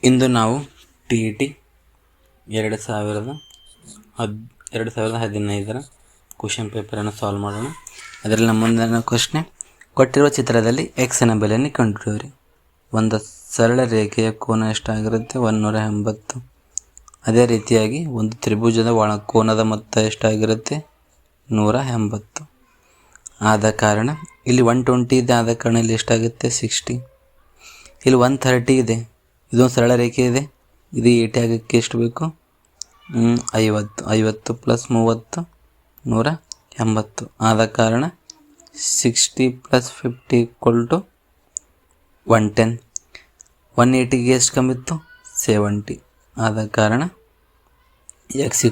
ಇಂದು ನಾವು T E T 2015 question ಪೇಪರನ್ನು solve ಮಾಡೋಣ. ಅದರಲ್ಲಿ ನಮ್ಮ ಮುಂದಿನ ಪ್ರಶ್ನೆ, ಕೊಟ್ಟಿರುವ ಚಿತ್ರದಲ್ಲಿ ಎಕ್ಸ್ ನ ಬೆಲೆಯನ್ನು ಕಂಡುಹಿಡಿಯಿರಿ. ಒಂದು ಸರಳ ರೇಖೆಯ ಕೋನ ಎಷ್ಟಾಗಿರುತ್ತೆ? 180. ಅದೇ ರೀತಿಯಾಗಿ ಒಂದು ತ್ರಿಭುಜದ ಒಳ ಕೋನದ ಮೊತ್ತ ಎಷ್ಟಾಗಿರುತ್ತೆ? 180. ಆದ ಕಾರಣ ಇಲ್ಲಿ 120 ಇದೆ, ಆದ ಕಾರಣ ಇಲ್ಲಿ ಎಷ್ಟಾಗುತ್ತೆ? 60. ಇಲ್ಲಿ 130 ಇದೆ, ಇದೊಂದು ಸರಳ ರೇಖೆ ಇದೆ, ಇದು 80 ಆಗಕ್ಕೆ ಎಷ್ಟು ಬೇಕು? 50 ಪ್ಲಸ್ 30 180. ಆದ ಕಾರಣ 60 ಪ್ಲಸ್ 50 = 110. 180ಗೆ ಎಷ್ಟು ಕಮ್ಮಿತ್ತು? 70. ಆದ ಕಾರಣ ಎಕ್ಸ್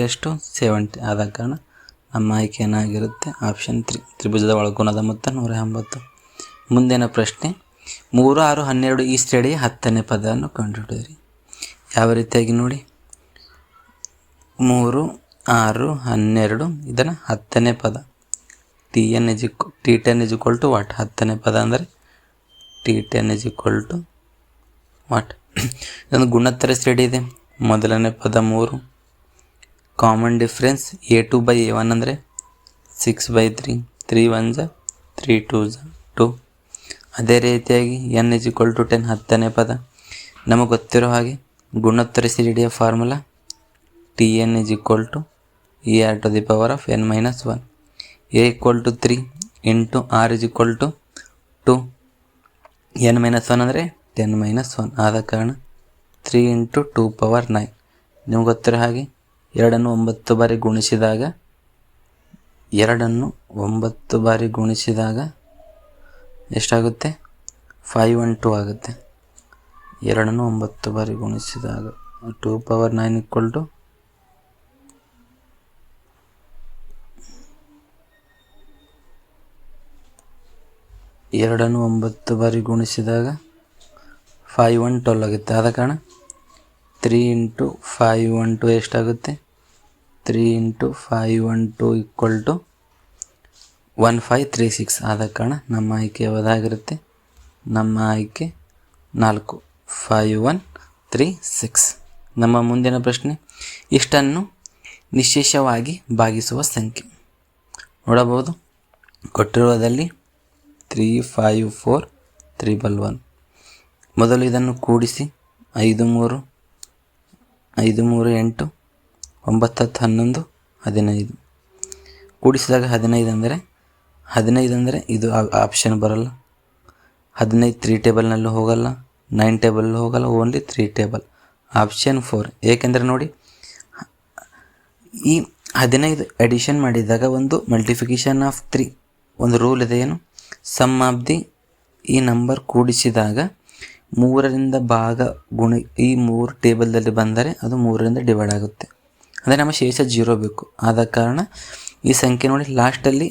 ಎಷ್ಟು? 70. ಆದ ಕಾರಣ ನಮ್ಮ ಆಯ್ಕೆ ಏನಾಗಿರುತ್ತೆ? ಆಪ್ಷನ್ 3, ತ್ರಿಭುಜದ ಒಳಕೋನದ ಮೊತ್ತ 180. ಮುಂದಿನ ಪ್ರಶ್ನೆ, 3, 6, 12 ಈ ಶ್ರೇಣಿಯ 10ನೇ ಪದವನ್ನು ಕಂಡುಹಿಡಿಯಿರಿ. ಯಾವ ರೀತಿಯಾಗಿ ನೋಡಿ, 3, 6, 12 ಇದರ 10ನೇ ಪದ. T10 = what? 10ನೇ ಪದ ಅಂದರೆ T10 = ವಾಟ್? ಇದೊಂದು ಗುಣೋತ್ತರ ಶ್ರೇಣಿ ಇದೆ. ಮೊದಲನೇ ಪದ 3, ಕಾಮನ್ ಡಿಫ್ರೆನ್ಸ್ A2/A1 ಅಂದರೆ 6/3, 3 1 3 2 2. ಅದೇ ರೀತಿಯಾಗಿ n = 10 10ನೇ ಪದ. ನಮಗೆ ಗೊತ್ತಿರೋ ಹಾಗೆ ಗುಣೋತ್ತರ ಶ್ರೇಣಿಯ formula Tn = ER⁻n−1. A = 3 into R = 2. n-1 ಅಂದರೆ 10-1. ಆದ ಕಾರಣ 3 × 2⁹. ನಿಮ್ಗೆ ಗೊತ್ತಿರೋ ಹಾಗೆ 2ಅನ್ನು 9 ಬಾರಿ ಗುಣಿಸಿದಾಗ ಎಷ್ಟಾಗುತ್ತೆ? 512 ಆಗುತ್ತೆ. 2ಅನ್ನು 9 ಬಾರಿ ಗುಣಿಸಿದಾಗ 2⁹ = 2ಅನ್ನು 9 ಬಾರಿ ಗುಣಿಸಿದಾಗ 512 ಆಗುತ್ತೆ. ಆದ ಕಾರಣ 3 × 512 ಎಷ್ಟಾಗುತ್ತೆ? 3 × 512 = 1536. ಆದ ಕಾರಣ ನಮ್ಮ ಆಯ್ಕೆ ಯಾವುದಾಗಿರುತ್ತೆ? ನಮ್ಮ ಆಯ್ಕೆ 4, 5136. ನಮ್ಮ ಮುಂದಿನ ಪ್ರಶ್ನೆ, ಇಷ್ಟನ್ನು ನಿಶ್ಶೇಷವಾಗಿ ಭಾಗಿಸುವ ಸಂಖ್ಯೆ ನೋಡಬಹುದು. ಕೊಟ್ಟಿರುವುದಲ್ಲಿ 3 5 4 311. ಮೊದಲು ಇದನ್ನು ಕೂಡಿಸಿ. 5 3 8 9 10 11 15. ಕೂಡಿಸಿದಾಗ 15 ಅಂದರೆ ಇದು ಆಪ್ಷನ್ ಬರಲ್ಲ. 15 3 ಟೇಬಲ್ನಲ್ಲೂ ಹೋಗಲ್ಲ, 9 ಟೇಬಲ್ ಹೋಗಲ್ಲ, ಓನ್ಲಿ 3 ಟೇಬಲ್. ಆಪ್ಷನ್ 4. ಏಕೆಂದರೆ ನೋಡಿ, ಈ 15 ಅಡಿಷನ್ ಮಾಡಿದಾಗ ಒಂದು ಮಲ್ಟಿಫಿಕೇಶನ್ ಆಫ್ 3 ಒಂದು ರೂಲ್ ಇದೆ. ಏನು? ಸಮ್ ಆಫ್ ದಿ ಈ ನಂಬರ್ ಕೂಡಿಸಿದಾಗ 3ರಿಂದ ಭಾಗ ಈ 3 ಟೇಬಲ್ದಲ್ಲಿ ಬಂದರೆ ಅದು 3ರಿಂದ ಡಿವೈಡ್ ಆಗುತ್ತೆ. ಅಂದರೆ ನಮ್ಮ ಶೇಷ 0 ಬೇಕು. ಆದ ಕಾರಣ ಈ ಸಂಖ್ಯೆ ನೋಡಿ, ಲಾಸ್ಟಲ್ಲಿ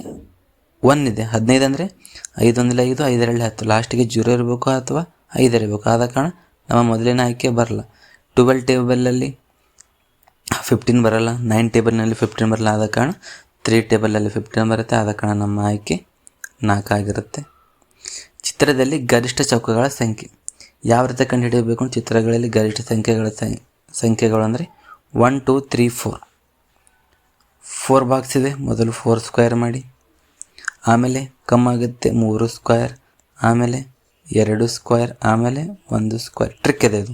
1 ಇದೆ. 15 ಅಂದರೆ 5 1 5, 5 2 10, ಲಾಸ್ಟಿಗೆ 0 ಇರಬೇಕು ಅಥವಾ 5 ಇರಬೇಕು. ಆದ ಕಾರಣ ನಮ್ಮ ಮೊದಲಿನ ಆಯ್ಕೆ ಬರಲ್ಲ. 12 ಟೇಬಲಲ್ಲಿ 15 ಬರಲ್ಲ, 9 ಟೇಬಲ್ನಲ್ಲಿ 15 ಬರಲ್ಲ. ಆದ ಕಾರಣ 3 ಟೇಬಲಲ್ಲಿ 15 ಬರುತ್ತೆ. ಆದ ಕಾರಣ ನಮ್ಮ ಆಯ್ಕೆ 4 ಆಗಿರುತ್ತೆ. ಚಿತ್ರದಲ್ಲಿ ಗರಿಷ್ಠ ಚೌಕಗಳ ಸಂಖ್ಯೆ ಯಾವ ರೀತಿ ಕಂಡುಹಿಡಿಯಬೇಕು? ಚಿತ್ರಗಳಲ್ಲಿ ಗರಿಷ್ಠ ಸಂಖ್ಯೆಗಳು ಅಂದರೆ 1 2 3 4 ಬಾಕ್ಸ್ ಇದೆ. ಮೊದಲು 4 ಸ್ಕ್ವೇರ್ ಮಾಡಿ, ಆಮೇಲೆ ಕಮ್ಮಾಗುತ್ತೆ 3 ಸ್ಕ್ವೇರ್, ಆಮೇಲೆ 2 ಸ್ಕ್ವೇರ್, ಆಮೇಲೆ 1 ಸ್ಕ್ವೇರ್. ಟ್ರಿಕ್ ಇದೆ ಇದು.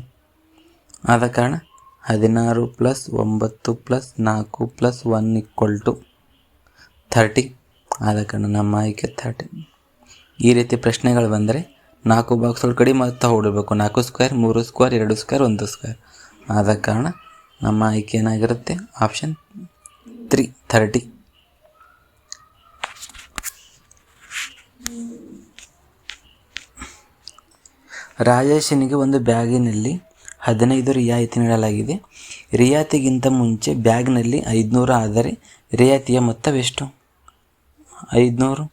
ಆದ ಕಾರಣ 16 + 9 + 4 + 1 = 30. ಆದ ಕಾರಣ ನಮ್ಮ ಆಯ್ಕೆ 30. ಈ ರೀತಿ ಪ್ರಶ್ನೆಗಳು ಬಂದರೆ 4 ಬಾಕ್ಸ್ ಒಳಗಡೆ ಮತ್ತೆ ಹೊಡಬೇಕು. 4 ಸ್ಕ್ವೇರ್, 3 ಸ್ಕ್ವೇರ್, 2 ಸ್ಕ್ವೇರ್, 1 ಸ್ಕ್ವೇರ್. ಆದ ಕಾರಣ ನಮ್ಮ ಆಯ್ಕೆ ಏನಾಗಿರುತ್ತೆ? ಆಪ್ಷನ್ 3 30. ರಾಜೇಶನಿಗೆ ಒಂದು ಬ್ಯಾಗಿನಲ್ಲಿ 15 ರಿಯಾಯಿತಿ ನೀಡಲಾಗಿದೆ. ರಿಯಾಯಿತಿಗಿಂತ ಮುಂಚೆ ಬ್ಯಾಗ್ನಲ್ಲಿ 500 ಆದರೆ ರಿಯಾಯಿತಿಯ ಮೊತ್ತವೆಷ್ಟು? 500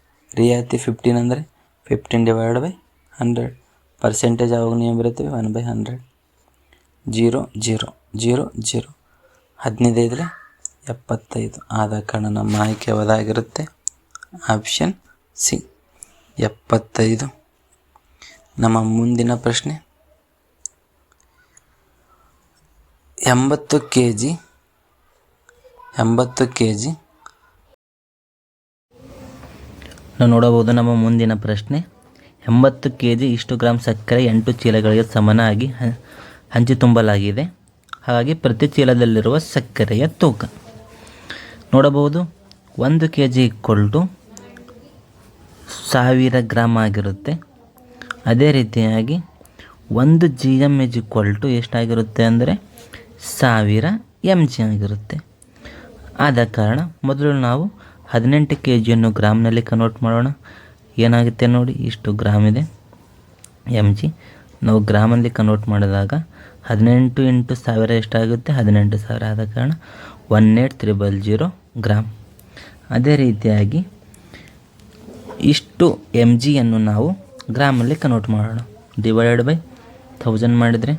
ರಿಯಾಯಿತಿ 15 ಅಂದರೆ 15/100. ಪರ್ಸೆಂಟೇಜ್ ಆವಾಗ ನೀವು ಬರುತ್ತವೆ 1/100. 0 0 0 0. 15 75. ಆದ ಕಾರಣ ನಮ್ಮ ಆಯ್ಕೆ ಯಾವುದಾಗಿರುತ್ತೆ? Option C 75. ನಮ್ಮ ಮುಂದಿನ ಪ್ರಶ್ನೆ, 80 ಕೆ ಜಿ ನಾವು ನೋಡಬಹುದು ನಮ್ಮ ಮುಂದಿನ ಪ್ರಶ್ನೆ. 80 kg ಇಷ್ಟು ಗ್ರಾಮ್ ಸಕ್ಕರೆ 8 ಚೀಲಗಳಿಗೆ ಸಮನಾಗಿ ಹಂಚಿ ತುಂಬಲಾಗಿದೆ. ಹಾಗಾಗಿ ಪ್ರತಿ ಚೀಲದಲ್ಲಿರುವ ಸಕ್ಕರೆಯ ತೂಕ ನೋಡಬಹುದು. 1 kg = 1000 ಗ್ರಾಮ್ ಆಗಿರುತ್ತೆ. ಅದೇ ರೀತಿಯಾಗಿ 1 gm ಎಷ್ಟಾಗಿರುತ್ತೆ ಅಂದರೆ 1000 mg ಆಗಿರುತ್ತೆ. ಆದ ಕಾರಣ ಮೊದಲು ನಾವು 18 kgಯನ್ನು ಗ್ರಾಮ್ನಲ್ಲಿ ಕನ್ವರ್ಟ್ ಮಾಡೋಣ. ಏನಾಗುತ್ತೆ ನೋಡಿ, ಇಷ್ಟು ಗ್ರಾಮ್ ಇದೆ mg. ನಾವು ಗ್ರಾಮಲ್ಲಿ ಕನ್ವರ್ಟ್ ಮಾಡಿದಾಗ 18 × 1000 ಎಷ್ಟಾಗುತ್ತೆ, 18,000. ಆದ ಕಾರಣ 18300 ಗ್ರಾಮ್. ಅದೇ ರೀತಿಯಾಗಿ ಇಷ್ಟು mgಯನ್ನು ನಾವು ಗ್ರಾಮಲ್ಲಿ ಕನ್ವರ್ಟ್ ಮಾಡೋಣ. ಡಿವೈಡೆಡ್ ಬೈ 1000 ಮಾಡಿದರೆ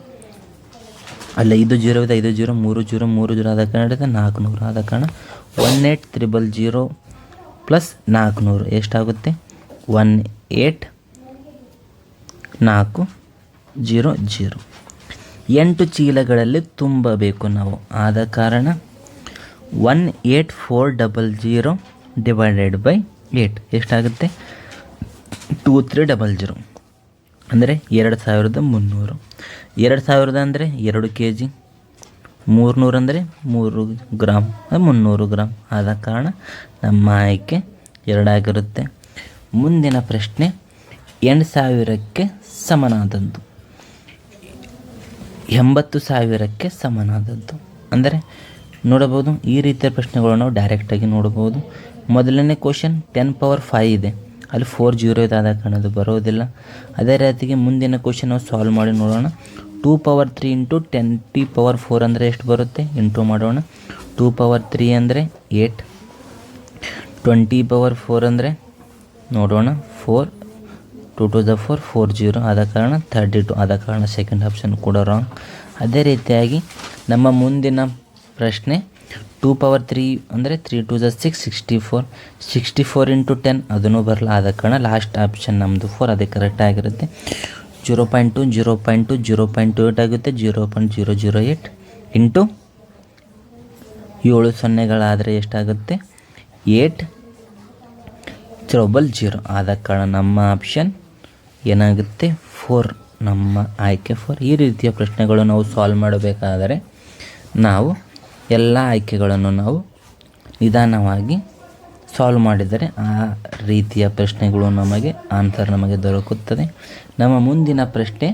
ಅಲ್ಲ 5 0 ಇದೆ, 5 0 3 0 3 0 ಆದ ಕಾರಣ 400. ಆದ ಕಾರಣ 18300 ಪ್ಲಸ್ 400 ಎಷ್ಟಾಗುತ್ತೆ, 18400. 8 ಚೀಲಗಳಲ್ಲಿ ತುಂಬಬೇಕು ನಾವು. ಆದ ಕಾರಣ 18400 ಡಿವೈಡೆಡ್ ಬೈ 8 ಎಷ್ಟಾಗುತ್ತೆ, 2300 ಅಂದರೆ 2300. 2000 ಅಂದರೆ 2 kg, 300 ಅಂದರೆ 3 ಗ್ರಾಮ್, 300 ಗ್ರಾಮ್. ಆದ ಕಾರಣ ನಮ್ಮ ಆಯ್ಕೆ 2 ಆಗಿರುತ್ತೆ. ಮುಂದಿನ ಪ್ರಶ್ನೆ 80,000ಕ್ಕೆ ಸಮನಾದದ್ದು, 80,000ಕ್ಕೆ ಸಮನಾದದ್ದು ಅಂದರೆ ನೋಡಬಹುದು. ಈ ರೀತಿಯ ಪ್ರಶ್ನೆಗಳನ್ನು ನಾವು ಡೈರೆಕ್ಟಾಗಿ ನೋಡಬಹುದು. ಮೊದಲನೇ ಕ್ವಶನ್ 10⁵ ಇದೆ, ಅಲ್ಲಿ 4 0 ಇದೆ, ಆದ ಕಾರಣ ಅದು ಬರೋದಿಲ್ಲ. ಅದೇ ರೀತಿಗೆ ಮುಂದಿನ ಕ್ವಶನ್ ನಾವು ಸಾಲ್ವ್ ಮಾಡಿ ನೋಡೋಣ. 2⁵ × 10⁴ ಅಂದರೆ ಎಷ್ಟು ಬರುತ್ತೆ, ಇಂಟು ಮಾಡೋಣ. 2⁵ ಅಂದರೆ 8, 20⁴ ಅಂದರೆ ನೋಡೋಣ 4, 2 to the 4, 40. ಆದ ಕಾರಣ 32. ಆದ ಕಾರಣ ಸೆಕೆಂಡ್ ಆಪ್ಷನ್ ಕೂಡ ರಾಂಗ್. ಅದೇ ರೀತಿಯಾಗಿ ನಮ್ಮ ಮುಂದಿನ ಪ್ರಶ್ನೆ 2⁵ ಅಂದರೆ 3 to the 6, 64. 64 × 10 ಅದನ್ನು ಬರಲ್ಲ. ಆದ ಕಾರಣ ಲಾಸ್ಟ್ ಆಪ್ಷನ್ ನಮ್ಮದು 4, ಅದೇ ಕರೆಕ್ಟ್ ಆಗಿರುತ್ತೆ. 0.2, 0.2, 0.28 ಆಗುತ್ತೆ. 0.008 ಇಂಟು 7 ಸೊನ್ನೆಗಳಾದರೆ ಎಷ್ಟಾಗುತ್ತೆ, 800. ಆದ ಕಾರಣ ನಮ್ಮ ಆಪ್ಷನ್ ಏನಾಗುತ್ತೆ, 4. ನಮ್ಮ ಆಯ್ಕೆ 4. ಈ ರೀತಿಯ ಪ್ರಶ್ನೆಗಳು ನಾವು ಸಾಲ್ವ್ ಮಾಡಬೇಕಾದರೆ ನಾವು ಎಲ್ಲ ಆಯ್ಕೆಗಳನ್ನು ನಾವು ನಿಧಾನವಾಗಿ ಸಾಲ್ವ್ ಮಾಡಿದರೆ ಆ ರೀತಿಯ ಪ್ರಶ್ನೆಗಳು ಆನ್ಸರ್ ನಮಗೆ ದೊರಕುತ್ತದೆ. ನಮ್ಮ ಮುಂದಿನ ಪ್ರಶ್ನೆ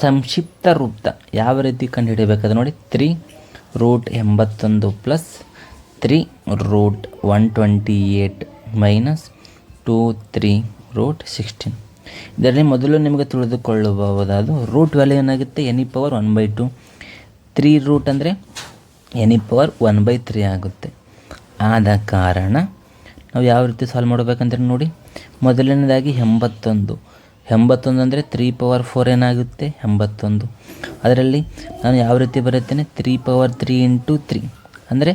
ಸಂಕ್ಷಿಪ್ತ ರೂಪ ಯಾವ ರೀತಿ ಕಂಡುಹಿಡಿಯಬೇಕಾದ್ರೆ ನೋಡಿ. 3√81 ಪ್ಲಸ್ 3√128 ಮೈನಸ್ 2 ಇದರಲ್ಲಿ ಮೊದಲು ನಿಮಗೆ ತಿಳಿದುಕೊಳ್ಳಬಹುದಾದ ರೂಟ್ ವ್ಯಾಲ್ಯೂ ಏನಾಗುತ್ತೆ, n⁴1/2. 3 ರೂಟ್ ಅಂದರೆ n⁴1/3 ಆಗುತ್ತೆ. ಆದ ಕಾರಣ ನಾವು ಯಾವ ರೀತಿ ಸಾಲ್ವ್ ಮಾಡಬೇಕಂದ್ರೆ ನೋಡಿ, ಮೊದಲನೇದಾಗಿ 81 ಅಂದರೆ 3⁴ ಏನಾಗುತ್ತೆ, 81. ಅದರಲ್ಲಿ ನಾನು ಯಾವ ರೀತಿ ಬರುತ್ತೇನೆ, 3⁴ × 3 ಅಂದರೆ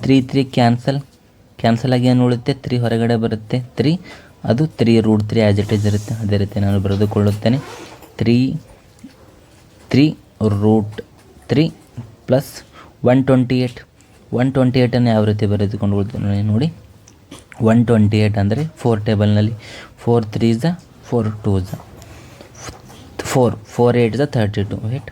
3 ಕ್ಯಾನ್ಸಲ್ ಆಗಿ ಏನು ಉಳುತ್ತೆ, 3 ಹೊರಗಡೆ ಬರುತ್ತೆ. 3 ಅದು 3√3 ಆ್ಯಸ್ ಇಟ್ ಈಸ್ ಇರುತ್ತೆ. ಅದೇ ರೀತಿ ನಾನು ಬರೆದುಕೊಳ್ಳುತ್ತೇನೆ. 3√3 ಪ್ಲಸ್ 128 ಯಾವ ರೀತಿ ಬರೆದುಕೊಂಡು ನೋಡಿ. 128 ಅಂದರೆ 4 ಟೇಬಲ್ನಲ್ಲಿ 4 3s 4 2s 4 4 8s 32 8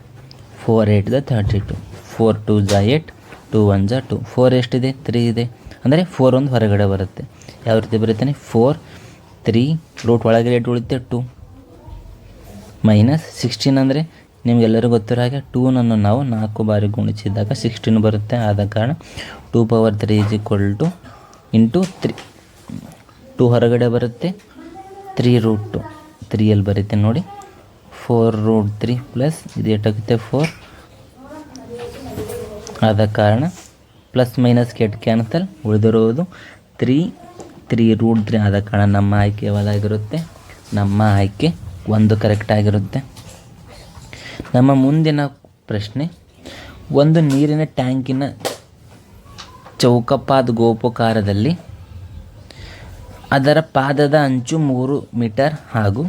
4 8s 32 4 2s 8 2 1s 2 4 ಎಷ್ಟಿದೆ, 3 ಇದೆ ಅಂದರೆ 4 ಒಂದು ಹೊರಗಡೆ ಬರುತ್ತೆ. ಯಾವ ರೀತಿ ಬರುತ್ತೇನೆ, 4 3 ರೂಟ್ ಒಳಗೆ 8 ಉಳಿತೆ 2 ಮೈನಸ್ 16 ಅಂದರೆ ನಿಮಗೆಲ್ಲರಿಗೂ ಗೊತ್ತಿರೋ ಹಾಗೆ 2ನನ್ನು ನಾವು 4 ಬಾರಿ ಗುಣಿಸಿದಾಗ 16 ಬರುತ್ತೆ. ಆದ ಕಾರಣ 2⁵ = ಇಂಟು 3. 2 ಹೊರಗಡೆ ಬರುತ್ತೆ, 3√2 3 ಬರುತ್ತೆ ನೋಡಿ. 4√3 ಪ್ಲಸ್ ಇದು ಎಷ್ಟಾಗುತ್ತೆ 4. ಆದ ಕಾರಣ ಪ್ಲಸ್ ಮೈನಸ್ ಕ್ಯಾನ್ಸಲ್, ಉಳಿದಿರುವುದು 3√3. ಆದ ಕಾರಣ ನಮ್ಮ ಆಯ್ಕೆ ಯಾವಾಗಿರುತ್ತೆ, ನಮ್ಮ ಆಯ್ಕೆ 1 ಕರೆಕ್ಟ್ ಆಗಿರುತ್ತೆ. ನಮ್ಮ ಮುಂದಿನ ಪ್ರಶ್ನೆ, ಒಂದು ನೀರಿನ ಟ್ಯಾಂಕಿನ ಚೌಕಪಾದ ಗೋಪುಕಾರದಲ್ಲಿ ಅದರ ಪಾದದ ಅಂಚು 3 ಮೀಟರ್ ಹಾಗೂ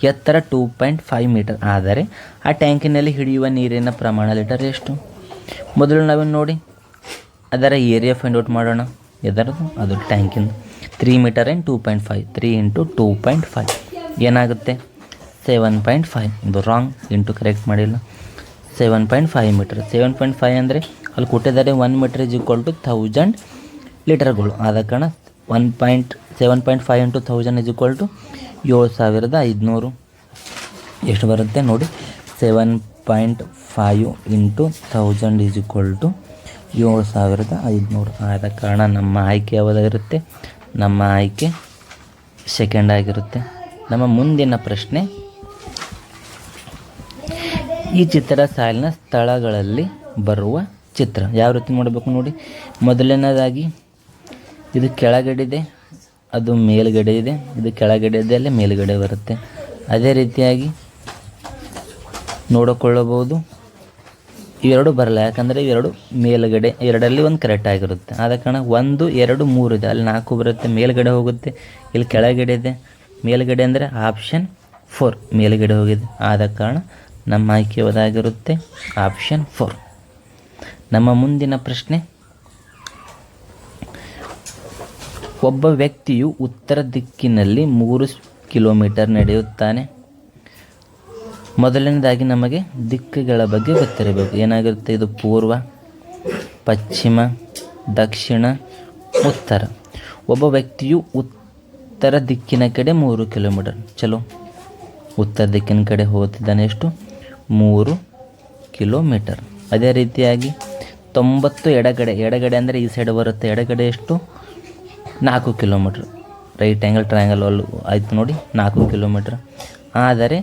ಎತ್ತರ 2.5 ಮೀಟರ್ ಆದರೆ ಆ ಟ್ಯಾಂಕಿನಲ್ಲಿ ಹಿಡಿಯುವ ನೀರಿನ ಪ್ರಮಾಣ ಲೀಟರ್ ಎಷ್ಟು? ಮೊದಲು ನಾವೇನು ನೋಡಿ ಅದರ ಏರಿಯಾ ಫೈಂಡ್ ಔಟ್ ಮಾಡೋಣ. ಎದರದು? ಅದು ಟ್ಯಾಂಕಿಂದ. 3 ಮೀಟರ್ ಆ್ಯಂಡ್ 2.5 3 × 2.5 ಏನಾಗುತ್ತೆ? 7.5. ಇದು ರಾಂಗ್, ಇಂಟು ಕರೆಕ್ಟ್ ಮಾಡಿಲ್ಲ. 7.5 ಮೀಟರ್. 7.5 ಅಂದರೆ ಅಲ್ಲಿ ಕೊಟ್ಟಿದ್ದಾರೆ 1 ಮೀಟರ್ = 1000 ಲೀಟರ್ಗಳು. ಆದ ಕಾರಣ 7.5 × 1000 = 7500. ಎಷ್ಟು ಬರುತ್ತೆ ನೋಡಿ? 7.5 × 1000 = 7500. ಆದ ಕಾರಣ ನಮ್ಮ ಆಯ್ಕೆ ಯಾವುದಾಗಿರುತ್ತೆ? ನಮ್ಮ ಆಯ್ಕೆ ಸೆಕೆಂಡ್ ಆಗಿರುತ್ತೆ. ನಮ್ಮ ಮುಂದಿನ ಪ್ರಶ್ನೆ, ಈ ಚಿತ್ರ ಸಾಲಿನ ಸ್ಥಳಗಳಲ್ಲಿ ಬರುವ ಚಿತ್ರ. ಯಾವ ರೀತಿ ಮಾಡಬೇಕು ನೋಡಿ. ಮೊದಲನೇದಾಗಿ ಇದು ಕೆಳಗಡೆ ಇದೆ, ಅದು ಮೇಲ್ಗಡೆ ಇದೆ. ಇದು ಕೆಳಗಡೆ ಇದೆ, ಅಲ್ಲಿ ಮೇಲ್ಗಡೆ ಬರುತ್ತೆ. ಅದೇ ರೀತಿಯಾಗಿ ನೋಡಿಕೊಳ್ಳಬಹುದು. ಇವೆರಡು ಬರಲ್ಲ, ಯಾಕಂದರೆ ಇವೆರಡು ಮೇಲ್ಗಡೆ, ಎರಡರಲ್ಲಿ ಒಂದು ಕರೆಕ್ಟ್ ಆಗಿರುತ್ತೆ. ಆದ ಕಾರಣ 1 2 3 ಇದೆ, ಅಲ್ಲಿ 4 ಬರುತ್ತೆ, ಮೇಲ್ಗಡೆ ಹೋಗುತ್ತೆ. ಇಲ್ಲಿ ಕೆಳಗಡೆ ಇದೆ, ಮೇಲ್ಗಡೆ ಅಂದರೆ ಆಪ್ಷನ್ 4 ಮೇಲ್ಗಡೆ ಹೋಗಿದೆ. ಆದ ಕಾರಣ ನಮ್ಮ ಆಯ್ಕೆ ಯಾವುದಾಗಿರುತ್ತೆ? ಆಪ್ಷನ್ 4. ನಮ್ಮ ಮುಂದಿನ ಪ್ರಶ್ನೆ, ಒಬ್ಬ ವ್ಯಕ್ತಿಯು ಉತ್ತರ ದಿಕ್ಕಿನಲ್ಲಿ 3 ಕಿಲೋಮೀಟರ್ ನಡೆಯುತ್ತಾನೆ. ಮೊದಲನೇದಾಗಿ ನಮಗೆ ದಿಕ್ಕುಗಳ ಬಗ್ಗೆ ಗೊತ್ತಿರಬೇಕು. ಏನಾಗಿರುತ್ತೆ? ಇದು ಪೂರ್ವ, ಪಶ್ಚಿಮ, ದಕ್ಷಿಣ, ಉತ್ತರ. ಒಬ್ಬ ವ್ಯಕ್ತಿಯು ಉತ್ತರ ದಿಕ್ಕಿನ ಕಡೆ 3 ಕಿಲೋಮೀಟರ್. ಚಲೋ, ಉತ್ತರ ದಿಕ್ಕಿನ ಕಡೆ ಹೋಗ್ತಿದ್ದಾನೆ. ಎಷ್ಟು? 3 ಕಿಲೋಮೀಟರ್. ಅದೇ ರೀತಿಯಾಗಿ 90 ಎಡಗಡೆ ಅಂದರೆ ಈ ಸೈಡ್ ಬರುತ್ತೆ. ಎಡಗಡೆ ಎಷ್ಟು? 4 ಕಿಲೋಮೀಟ್ರ್. ರೈಟ್ ಆ್ಯಂಗಲ್ ಟ್ರಯಾಂಗಲ್ ಅಲ್ಲೂ ಆಯಿತು ನೋಡಿ, 4 ಕಿಲೋಮೀಟ್ರ್. ಆದರೆ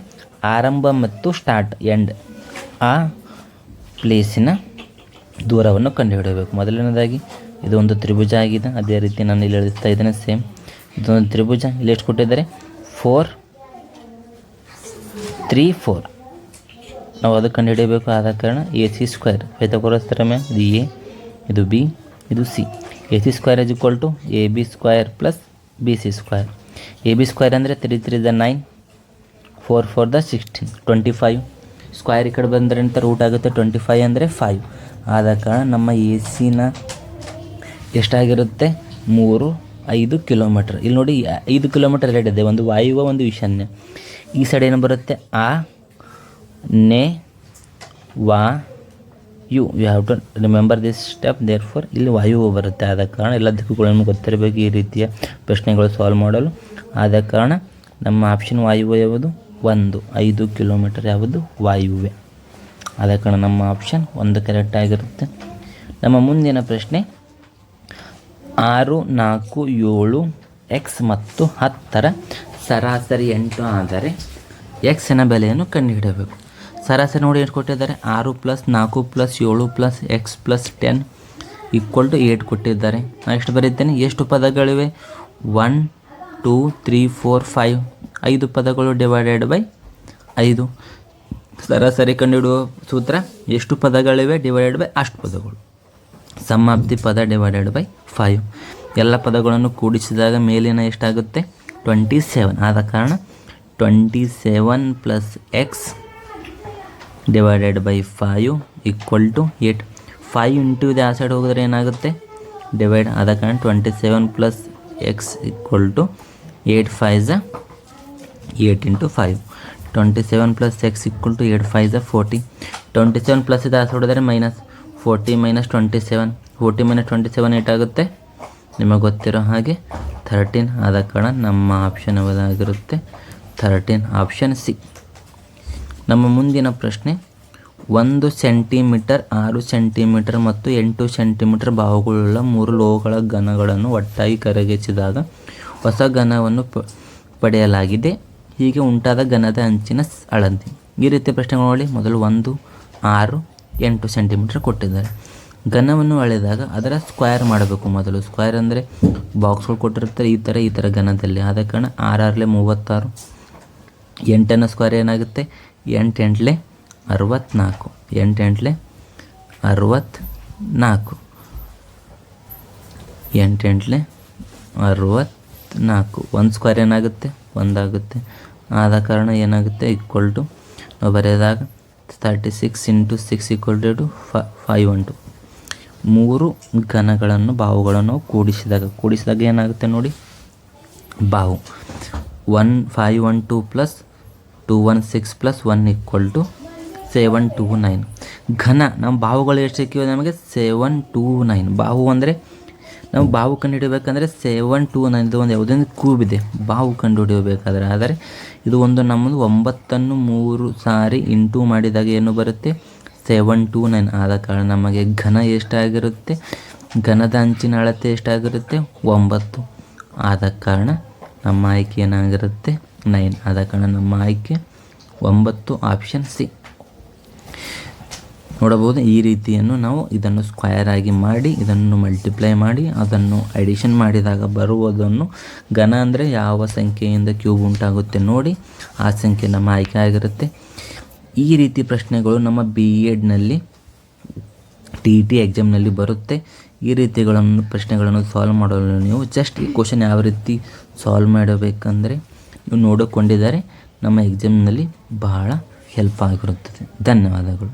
ಆರಂಭ ಮತ್ತು ಸ್ಟಾರ್ಟ್ ಎಂಡ್ ಆ ಪ್ಲೇಸಿನ ದೂರವನ್ನು ಕಂಡುಹಿಡಬೇಕು. ಮೊದಲನೇದಾಗಿ ಇದು ಒಂದು ತ್ರಿಭುಜ ಆಗಿದೆ. ಅದೇ ರೀತಿ ನಾನು ಇಲ್ಲಿ ಹೇಳ್ತಾ ಇದ್ದೇನೆ, ಸೇಮ್ ಇದೊಂದು ತ್ರಿಭುಜ. ಇಲ್ಲಿ ಎಷ್ಟು ಕೊಟ್ಟಿದ್ದಾರೆ? 4 3 4. ನಾವು ಅದು ಕಂಡುಹಿಡಿಯಬೇಕು. ಆದ ಕಾರಣ AC² ಶ್ವೇತಕೋರಸ್ಥರಮೆ. ಇದು A, ಇದು B, ಇದು C. AC² = AB² + BC². AB² ಅಂದರೆ 3 3 9, 4 4 16, 25. ಸ್ಕ್ವೇರ್ ಈ ಕಡೆ ಬಂದರೆ ಅಂತ ರೂಟ್ ಆಗುತ್ತೆ. 25 ಅಂದರೆ 5. ಆದ ಕಾರಣ ನಮ್ಮ AC ಎಷ್ಟಾಗಿರುತ್ತೆ? 5 ಕಿಲೋಮೀಟ್ರ್. ಇಲ್ಲಿ ನೋಡಿ 5 ಕಿಲೋಮೀಟರ್ ಎರಡಿದೆ, ಒಂದು ವಾಯುವ್ಯ, ಒಂದು ಈಶಾನ್ಯ. ಈ ಸೈಡ್ ಏನು ಬರುತ್ತೆ? ಆ ನೆ ವಾ ಯು. You have to remember this step. Therefore ಇಲ್ಲಿ ವಾಯುವ್ಯ ಬರುತ್ತೆ. ಆದ ಕಾರಣ ಎಲ್ಲ ದಿಕ್ಕುಗಳನ್ನು ಗೊತ್ತಿರಬೇಕು ಈ ರೀತಿಯ ಪ್ರಶ್ನೆಗಳು ಸಾಲ್ವ್ ಮಾಡಲು. ಆದ ಕಾರಣ ನಮ್ಮ ಆಪ್ಷನ್ ವಾಯುವ್ಯ ಯಾವುದು? 5 ಕಿಲೋಮೀಟರ್ ಯಾವುದು? ವಾಯುವ್ಯ. ಆದ ಕಾರಣ ನಮ್ಮ ಆಪ್ಷನ್ 1 ಕರೆಕ್ಟ್ ಆಗಿರುತ್ತೆ. ನಮ್ಮ ಮುಂದಿನ ಪ್ರಶ್ನೆ, 6 4 7 x ಮತ್ತು 10ರ ಸರಾಸರಿ 8 ಆದರೆ ಎಕ್ಸ್ನ ಬೆಲೆಯನ್ನು ಕಂಡುಹಿಡಬೇಕು. ಸರಾಸರಿ ನೋಡಿ ಎಷ್ಟು ಕೊಟ್ಟಿದ್ದಾರೆ? 6 + 4 + 7 + x + 10 = 8 ಕೊಟ್ಟಿದ್ದಾರೆ. ನಾನು ಎಷ್ಟು ಬರೀತೇನೆ? ಎಷ್ಟು ಪದಗಳಿವೆ? 1 2 3 4 5. 5 ಪದಗಳು / 5. ಸರಾಸರಿ ಕಂಡುಹಿಡುವ ಸೂತ್ರ ಎಷ್ಟು ಪದಗಳಿವೆ / ಅಷ್ಟು ಪದಗಳು. ಸಮ್ ಆಫ್ ದಿ ಪದ / 5. ಎಲ್ಲ ಪದಗಳನ್ನು ಕೂಡಿಸಿದಾಗ ಮೇಲಿನ ಎಷ್ಟಾಗುತ್ತೆ? 27. ಆದ ಕಾರಣ 27 + x / 5 = 8. 5 ಇಂಟು ಇದು ಆ ಸೈಡ್ ಹೋಗಿದ್ರೆ ಏನಾಗುತ್ತೆ? ಡಿವೈಡ್. ಆದ ಕಾರಣ 27 + x = 8 5 8 × 5. 27 + x = 8 5 40. 27 ಪ್ಲಸ್ ಇದು ಆ ಸೈಡ್ ಹೋದರೆ ಮೈನಸ್. 40 - 27. 40 - 27 ಏಟಾಗುತ್ತೆ? ನಿಮಗೆ ಗೊತ್ತಿರೋ ಹಾಗೆ 13. ಆದ ಕಾರಣ ನಮ್ಮ ಆಪ್ಷನ್ ಯಾವುದಾಗಿರುತ್ತೆ? 13, option C. ನಮ್ಮ ಮುಂದಿನ ಪ್ರಶ್ನೆ, 1 ಸೆಂಟಿಮೀಟರ್ 6 ಸೆಂಟಿಮೀಟರ್ ಮತ್ತು 8 ಸೆಂಟಿಮೀಟರ್ ಬಾಹುಗಳುಳ್ಳ 3 ಲೋಹಗಳ ಘನಗಳನ್ನು ಒಟ್ಟಾಗಿ ಕರಗಿಸಿದಾಗ ಹೊಸ ಘನವನ್ನು ಪಡೆಯಲಾಗಿದೆ. ಹೀಗೆ ಉಂಟಾದ ಘನದ ಅಂಚಿನ ಅಳತೆ. ಈ ರೀತಿಯ ಪ್ರಶ್ನೆಗಳು ನೋಡಿ. ಮೊದಲು 1 6 8 ಸೆಂಟಿಮೀಟರ್ ಕೊಟ್ಟಿದ್ದಾರೆ. ಘನವನ್ನು ಅಳೆದಾಗ ಅದರ ಸ್ಕ್ವೇರ್ ಮಾಡಬೇಕು. ಮೊದಲು ಸ್ಕ್ವೇರ್ ಅಂದರೆ ಬಾಕ್ಸ್ಗಳು ಕೊಟ್ಟಿರ್ತಾರೆ ಈ ಥರ ಘನದಲ್ಲಿ. ಆದ ಕಾರಣ 6 6 36. 8ನ ಸ್ಕ್ವೇರ್ ಏನಾಗುತ್ತೆ? 8 8 64. 8 8 64. 8 8 64. 1 ಸ್ಕ್ವೇರ್ ಏನಾಗುತ್ತೆ? 1 ಆಗುತ್ತೆ. ಆದ ಕಾರಣ ಏನಾಗುತ್ತೆ? = ನಾವು ಬರೆದಾಗ 36 × 6 = 512. ಮೂರು ಘನಗಳನ್ನು ಬಾಹುಗಳನ್ನು ಕೂಡಿಸಿದಾಗ ಏನಾಗುತ್ತೆ ನೋಡಿ, ಬಾಹು 1512 ಪ್ಲಸ್ 216 ಪ್ಲಸ್ 1 = 729. ಘನ ನಮ್ಮ ಬಾಹುಗಳು ಎಷ್ಟು ಸಿಕ್ಕಿವೆ ನಮಗೆ 729. ಬಾಹು ಅಂದರೆ ನಾವು ಬಾಹು ಕಂಡುಹಿಡಿಯಬೇಕಂದ್ರೆ 729 ಇದು ಒಂದು ಯಾವುದೊಂದು ಕ್ಯೂಬ್ ಇದೆ ಬಾಹು ಕಂಡುಹಿಡಿಯಬೇಕಾದ್ರೆ. ಆದರೆ ಇದು ಒಂದು ನಮ್ಮದು 9 3 ಸಾರಿ ಇಂಟು ಮಾಡಿದಾಗ ಏನು ಬರುತ್ತೆ 729. ಆದ ಕಾರಣ ನಮಗೆ ಘನ ಎಷ್ಟಾಗಿರುತ್ತೆ, ಘನದ ಅಂಚಿನ ಅಳತೆ ಎಷ್ಟಾಗಿರುತ್ತೆ 9. ಆದ ಕಾರಣ ನಮ್ಮ ಆಯ್ಕೆ ಏನಾಗಿರುತ್ತೆ 9. ಆದ ಕಾರಣ ನಮ್ಮ ಆಯ್ಕೆ 9 ಆಪ್ಷನ್ ಸಿ. ನೋಡಬಹುದು ಈ ರೀತಿಯನ್ನು ನಾವು ಇದನ್ನು ಸ್ಕ್ವಯರ್ ಆಗಿ ಮಾಡಿ ಇದನ್ನು ಮಲ್ಟಿಪ್ಲೈ ಮಾಡಿ ಅದನ್ನು ಅಡಿಷನ್ ಮಾಡಿದಾಗ ಬರುವುದನ್ನು ಘನ ಅಂದರೆ ಯಾವ ಸಂಖ್ಯೆಯಿಂದ ಕ್ಯೂಬ್ ಉಂಟಾಗುತ್ತೆ ನೋಡಿ ಆ ಸಂಖ್ಯೆ ನಮ್ಮ ಆಯ್ಕೆ ಆಗಿರುತ್ತೆ. ಈ ರೀತಿ ಪ್ರಶ್ನೆಗಳು ನಮ್ಮ B.Edನಲ್ಲಿ TET ಎಕ್ಸಾಮ್ನಲ್ಲಿ ಬರುತ್ತೆ. ಈ ಪ್ರಶ್ನೆಗಳನ್ನು ಸಾಲ್ವ್ ಮಾಡಲು ನೀವು ಜಸ್ಟ್ ಈ ಕ್ವಶನ್ ಯಾವ ರೀತಿ ಸಾಲ್ವ್ ಮಾಡಬೇಕಂದ್ರೆ ನೀವು ನೋಡಿಕೊಂಡಿದ್ದಾರೆ ನಮ್ಮ ಎಕ್ಸಾಮ್ನಲ್ಲಿ ಬಹಳ ಹೆಲ್ಪ್ ಆಗಿರುತ್ತದೆ. ಧನ್ಯವಾದಗಳು.